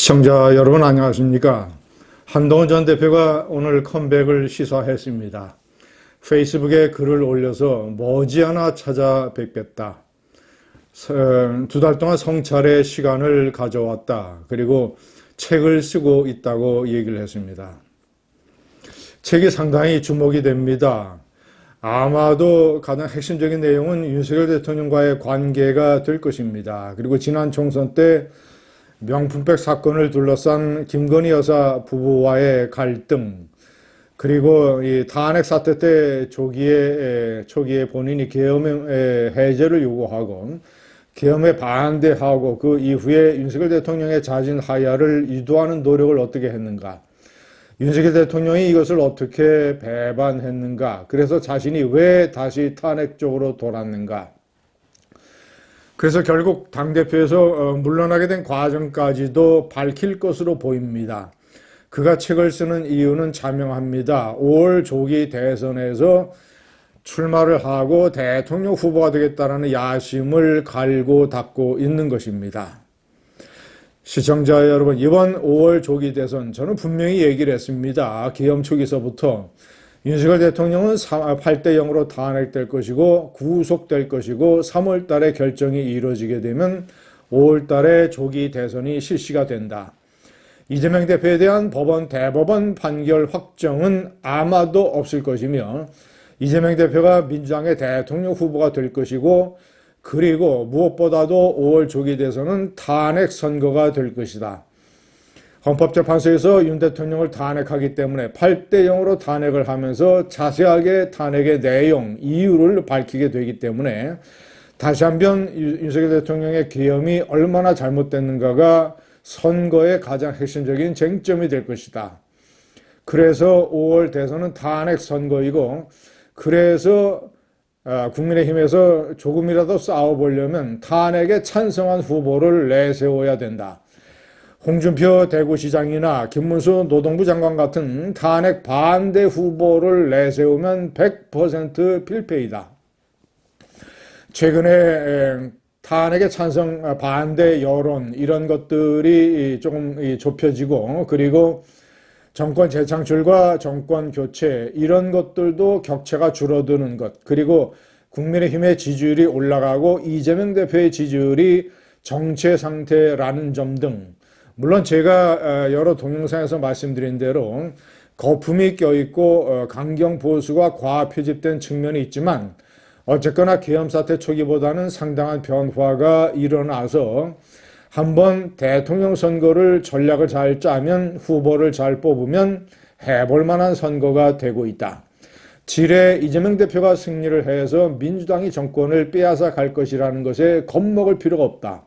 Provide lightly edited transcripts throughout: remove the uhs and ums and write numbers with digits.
시청자 여러분 안녕하십니까? 한동훈 전 대표가 오늘 컴백을 시사했습니다. 페이스북에 글을 올려서 머지않아 찾아뵙겠다. 2달 동안 성찰의 시간을 가져왔다. 그리고 책을 쓰고 있다고 얘기를 했습니다. 책이 상당히 주목이 됩니다. 아마도 가장 핵심적인 내용은 윤석열 대통령과의 관계가 될 것입니다. 그리고 지난 총선 때 명품백 사건을 둘러싼 김건희 여사 부부와의 갈등, 그리고 이 탄핵 사태 때 초기에 본인이 계엄 해제를 요구하고 계엄에 반대하고 그 이후에 윤석열 대통령의 자진 하야를 유도하는 노력을 어떻게 했는가, 윤석열 대통령이 이것을 어떻게 배반했는가, 그래서 자신이 왜 다시 탄핵 쪽으로 돌았는가, 그래서 결국 당대표에서 물러나게 된 과정까지도 밝힐 것으로 보입니다. 그가 책을 쓰는 이유는 자명합니다. 5월 조기 대선에서 출마를 하고 대통령 후보가 되겠다는 야심을 갈고 닦고 있는 것입니다. 시청자 여러분, 이번 5월 조기 대선 저는 분명히 얘기를 했습니다. 계엄 초기서부터 윤석열 대통령은 8대 0으로 탄핵될 것이고 구속될 것이고 3월 달에 결정이 이루어지게 되면 5월 달에 조기 대선이 실시가 된다. 이재명 대표에 대한 대법원 판결 확정은 아마도 없을 것이며 이재명 대표가 민주당의 대통령 후보가 될 것이고, 그리고 무엇보다도 5월 조기 대선은 탄핵 선거가 될 것이다. 헌법재판소에서 윤 대통령을 탄핵하기 때문에 8대 0으로 탄핵을 하면서 자세하게 탄핵의 내용, 이유를 밝히게 되기 때문에 다시 한번 윤석열 대통령의 계엄이 얼마나 잘못됐는가가 선거의 가장 핵심적인 쟁점이 될 것이다. 그래서 5월 대선은 탄핵 선거이고, 그래서 국민의힘에서 조금이라도 싸워보려면 탄핵에 찬성한 후보를 내세워야 된다. 홍준표 대구시장이나 김문수 노동부 장관 같은 탄핵 반대 후보를 내세우면 100% 필패이다. 최근에 탄핵의 찬성 반대 여론, 이런 것들이 조금 좁혀지고, 그리고 정권 재창출과 정권 교체, 이런 것들도 격차가 줄어드는 것, 그리고 국민의힘의 지지율이 올라가고 이재명 대표의 지지율이 정체 상태라는 점 등, 물론 제가 여러 동영상에서 말씀드린 대로 거품이 껴있고 강경 보수가 과하 표집된 측면이 있지만, 어쨌거나 계엄 사태 초기보다는 상당한 변화가 일어나서 한번 대통령 선거를 전략을 잘 짜면, 후보를 잘 뽑으면 해볼 만한 선거가 되고 있다. 지뢰 이재명 대표가 승리를 해서 민주당이 정권을 빼앗아 갈 것이라는 것에 겁먹을 필요가 없다.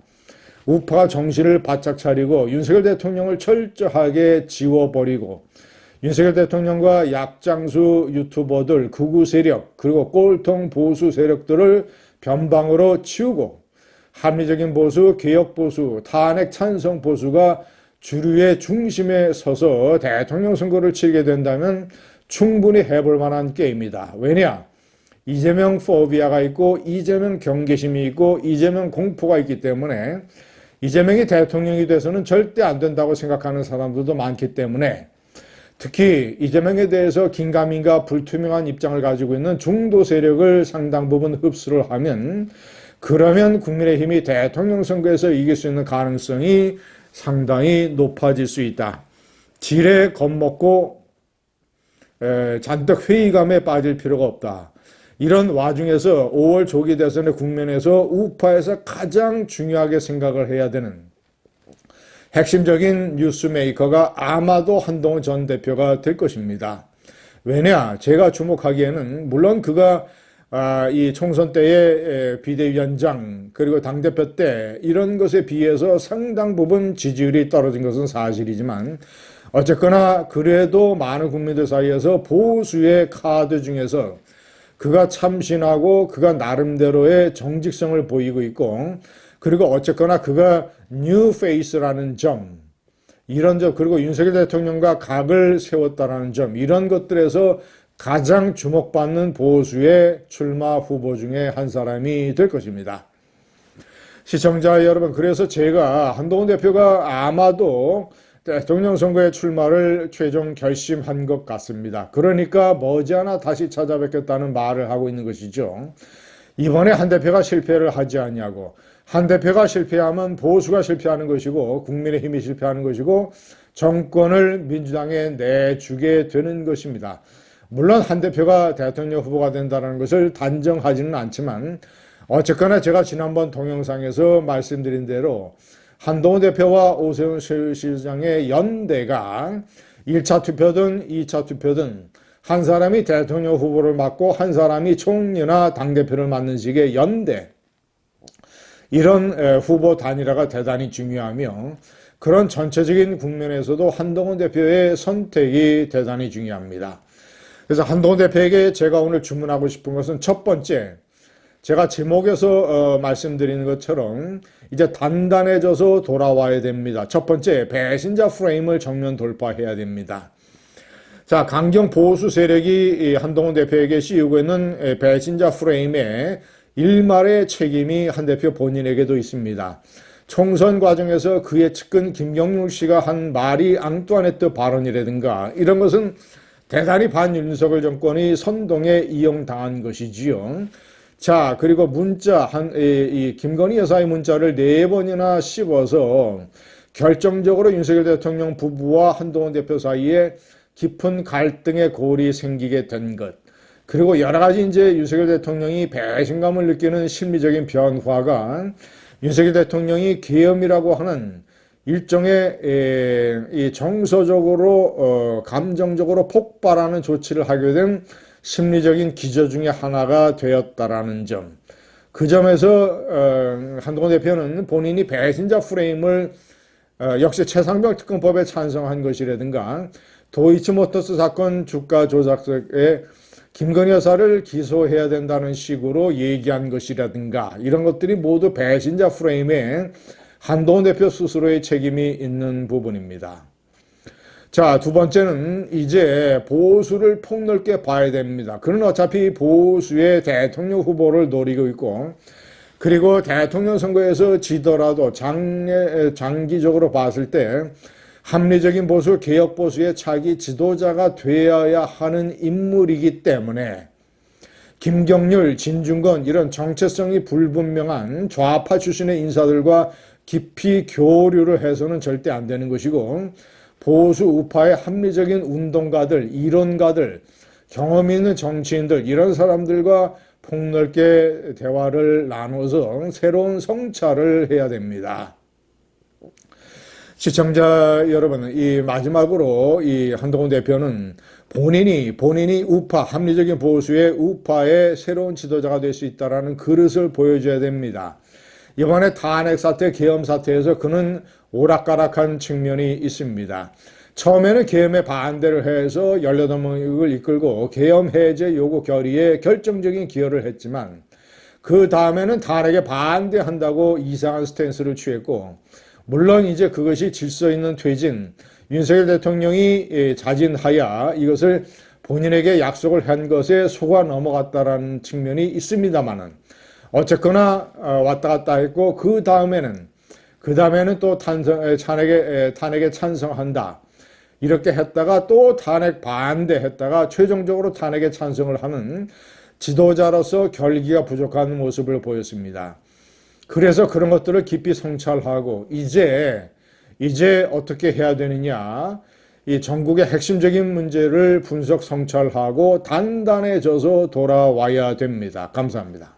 우파가 정신을 바짝 차리고 윤석열 대통령을 철저하게 지워버리고, 윤석열 대통령과 약장수 유튜버들, 극우 세력, 그리고 꼴통 보수 세력들을 변방으로 치우고 합리적인 보수, 개혁 보수, 탄핵 찬성 보수가 주류의 중심에 서서 대통령 선거를 치르게 된다면 충분히 해볼 만한 게임이다. 왜냐? 이재명 포비아가 있고 이재명 경계심이 있고 이재명 공포가 있기 때문에 이재명이 대통령이 돼서는 절대 안 된다고 생각하는 사람들도 많기 때문에, 특히 이재명에 대해서 긴가민가 불투명한 입장을 가지고 있는 중도 세력을 상당 부분 흡수를 하면, 그러면 국민의힘이 대통령 선거에서 이길 수 있는 가능성이 상당히 높아질 수 있다. 지레 겁먹고 잔뜩 회의감에 빠질 필요가 없다. 이런 와중에서 5월 조기 대선의 국면에서 우파에서 가장 중요하게 생각을 해야 되는 핵심적인 뉴스메이커가 아마도 한동훈 전 대표가 될 것입니다. 왜냐? 제가 주목하기에는 물론 그가 이 총선 때의 비대위원장, 그리고 당대표 때 이런 것에 비해서 상당 부분 지지율이 떨어진 것은 사실이지만, 어쨌거나 그래도 많은 국민들 사이에서 보수의 카드 중에서 그가 참신하고 그가 나름대로의 정직성을 보이고 있고, 그리고 어쨌거나 그가 뉴 페이스라는 점, 이런 점, 그리고 윤석열 대통령과 각을 세웠다라는 점, 이런 것들에서 가장 주목받는 보수의 출마 후보 중에 한 사람이 될 것입니다. 시청자 여러분, 그래서 제가 한동훈 대표가 아마도 대통령 선거에 출마를 최종 결심한 것 같습니다. 그러니까 머지않아 다시 찾아뵙겠다는 말을 하고 있는 것이죠. 이번에 한 대표가 실패를 하지 않냐고. 한 대표가 실패하면 보수가 실패하는 것이고 국민의힘이 실패하는 것이고 정권을 민주당에 내주게 되는 것입니다. 물론 한 대표가 대통령 후보가 된다는 것을 단정하지는 않지만 어쨌거나 제가 지난번 동영상에서 말씀드린 대로 한동훈 대표와 오세훈 시장의 연대가 1차 투표든 2차 투표든 한 사람이 대통령 후보를 맡고 한 사람이 총리나 당대표를 맡는 식의 연대, 이런 후보 단일화가 대단히 중요하며 그런 전체적인 국면에서도 한동훈 대표의 선택이 대단히 중요합니다. 그래서 한동훈 대표에게 제가 오늘 주문하고 싶은 것은 첫 번째, 제가 제목에서 말씀드리는 것처럼 이제 단단해져서 돌아와야 됩니다. 첫 번째, 배신자 프레임을 정면 돌파해야 됩니다. 자, 강경 보수 세력이 한동훈 대표에게 씌우고 있는 배신자 프레임의 일말의 책임이 한 대표 본인에게도 있습니다. 총선 과정에서 그의 측근 김경률 씨가 한 말이 앙뚜아네트 발언이라든가 이런 것은 대단히 반윤석열 정권이 선동에 이용당한 것이지요. 자, 그리고 문자, 이 김건희 여사의 문자를 4번이나 씹어서 결정적으로 윤석열 대통령 부부와 한동훈 대표 사이에 깊은 갈등의 골이 생기게 된 것. 그리고 여러 가지 이제 윤석열 대통령이 배신감을 느끼는 심리적인 변화가 윤석열 대통령이 계엄이라고 하는 일종의 이 정서적으로 감정적으로 폭발하는 조치를 하게 된 심리적인 기저 중에 하나가 되었다라는 점. 그 점에서 한동훈 대표는 본인이 배신자 프레임을 역시 최상병 특검법에 찬성한 것이라든가 도이치모터스 사건 주가 조작에 김건희 여사를 기소해야 된다는 식으로 얘기한 것이라든가 이런 것들이 모두 배신자 프레임에 한동훈 대표 스스로의 책임이 있는 부분입니다. 자, 두 번째는 이제 보수를 폭넓게 봐야 됩니다. 그는 어차피 보수의 대통령 후보를 노리고 있고 그리고 대통령 선거에서 지더라도 장기적으로 봤을 때 합리적인 보수, 개혁 보수의 차기 지도자가 되어야 하는 인물이기 때문에 김경률, 진중권 이런 정체성이 불분명한 좌파 출신의 인사들과 깊이 교류를 해서는 절대 안 되는 것이고 보수 우파의 합리적인 운동가들, 이론가들, 경험 있는 정치인들 이런 사람들과 폭넓게 대화를 나눠서 새로운 성찰을 해야 됩니다. 시청자 여러분, 이 마지막으로 이 한동훈 대표는 본인이 우파, 합리적인 보수의 우파의 새로운 지도자가 될 수 있다는 그릇을 보여줘야 됩니다. 이번에 탄핵 사태, 계엄 사태에서 그는 오락가락한 측면이 있습니다. 처음에는 계엄에 반대를 해서 18명을 이끌고 계엄 해제 요구 결의에 결정적인 기여를 했지만 그 다음에는 탄핵에 반대한다고 이상한 스탠스를 취했고 물론 이제 그것이 질서 있는 퇴진, 윤석열 대통령이 자진하야 이것을 본인에게 약속을 한 것에 속아 넘어갔다라는 측면이 있습니다만은 어쨌거나 왔다 갔다 했고 그 다음에는 또 탄핵에 찬성한다. 이렇게 했다가 또 탄핵 반대했다가 최종적으로 탄핵에 찬성을 하는 지도자로서 결기가 부족한 모습을 보였습니다. 그래서 그런 것들을 깊이 성찰하고 이제 어떻게 해야 되느냐, 이 전국의 핵심적인 문제를 분석 성찰하고 단단해져서 돌아와야 됩니다. 감사합니다.